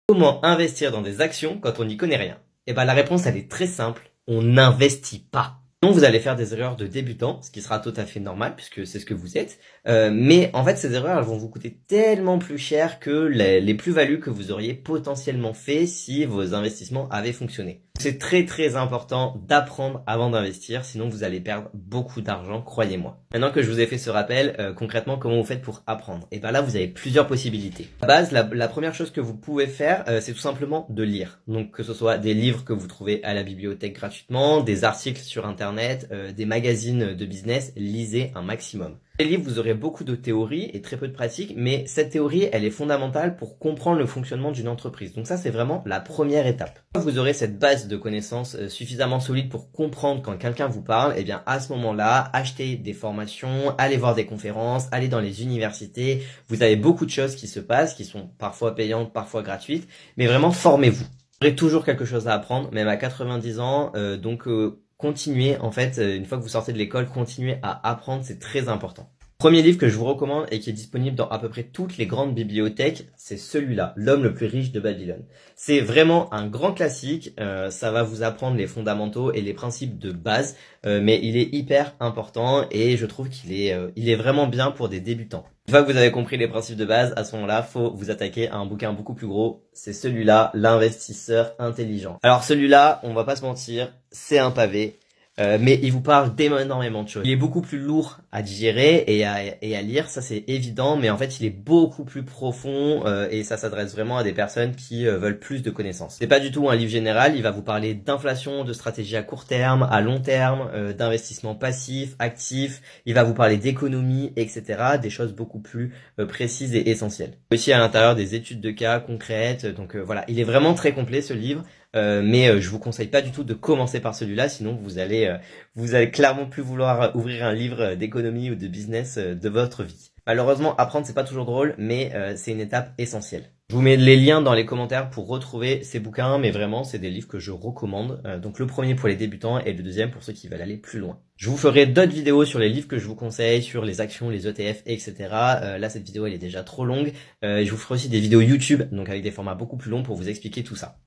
Comment investir dans des actions quand on n'y connaît rien? Eh ben, la réponse, elle est très simple. On n'investit pas. Donc, vous allez faire des erreurs de débutant, ce qui sera tout à fait normal puisque c'est ce que vous êtes. Mais en fait, ces erreurs, elles vont vous coûter tellement plus cher que les plus-values que vous auriez potentiellement fait si vos investissements avaient fonctionné. C'est très très important d'apprendre avant d'investir, sinon vous allez perdre beaucoup d'argent, croyez-moi. Maintenant que je vous ai fait ce rappel, concrètement, comment vous faites pour apprendre? Et ben là, vous avez plusieurs possibilités. À la base, la première chose que vous pouvez faire, c'est tout simplement de lire. Donc que ce soit des livres que vous trouvez à la bibliothèque gratuitement, des articles sur internet, des magazines de business, lisez un maximum. Les livres, vous aurez beaucoup de théorie et très peu de pratique, mais cette théorie, elle est fondamentale pour comprendre le fonctionnement d'une entreprise. Donc ça, c'est vraiment la première étape. Vous aurez cette base de connaissances suffisamment solide pour comprendre quand quelqu'un vous parle, et bien à ce moment-là, achetez des formations, allez voir des conférences, allez dans les universités. Vous avez beaucoup de choses qui se passent, qui sont parfois payantes, parfois gratuites, mais vraiment formez-vous. Vous aurez toujours quelque chose à apprendre, même à 90 ans, continuez, en fait, une fois que vous sortez de l'école, continuez à apprendre, c'est très important. Premier livre que je vous recommande et qui est disponible dans à peu près toutes les grandes bibliothèques, c'est celui-là, L'homme le plus riche de Babylone. C'est vraiment un grand classique, ça va vous apprendre les fondamentaux et les principes de base, mais il est hyper important et je trouve qu'il est vraiment bien pour des débutants. Une fois que vous avez compris les principes de base, à ce moment-là, faut vous attaquer à un bouquin beaucoup plus gros, c'est celui-là, L'investisseur intelligent. Alors celui-là, on va pas se mentir, c'est un pavé. Mais il vous parle d'énormément de choses. Il est beaucoup plus lourd à digérer et à lire, ça c'est évident, mais en fait il est beaucoup plus profond et ça s'adresse vraiment à des personnes qui veulent plus de connaissances. C'est pas du tout un livre général, il va vous parler d'inflation, de stratégie à court terme, à long terme, d'investissement passif, actif, il va vous parler d'économie, etc. Des choses beaucoup plus précises et essentielles. Aussi à l'intérieur des études de cas concrètes, donc voilà, il est vraiment très complet ce livre. Mais je vous conseille pas du tout de commencer par celui-là, sinon vous allez clairement plus vouloir ouvrir un livre d'économie ou de business de votre vie. Malheureusement, apprendre c'est pas toujours drôle, mais c'est une étape essentielle. Je vous mets les liens dans les commentaires pour retrouver ces bouquins, mais vraiment c'est des livres que je recommande. Donc le premier pour les débutants et le deuxième pour ceux qui veulent aller plus loin. Je vous ferai d'autres vidéos sur les livres que je vous conseille, sur les actions, les ETF, etc. Là cette vidéo elle est déjà trop longue. Je vous ferai aussi des vidéos YouTube, donc avec des formats beaucoup plus longs pour vous expliquer tout ça.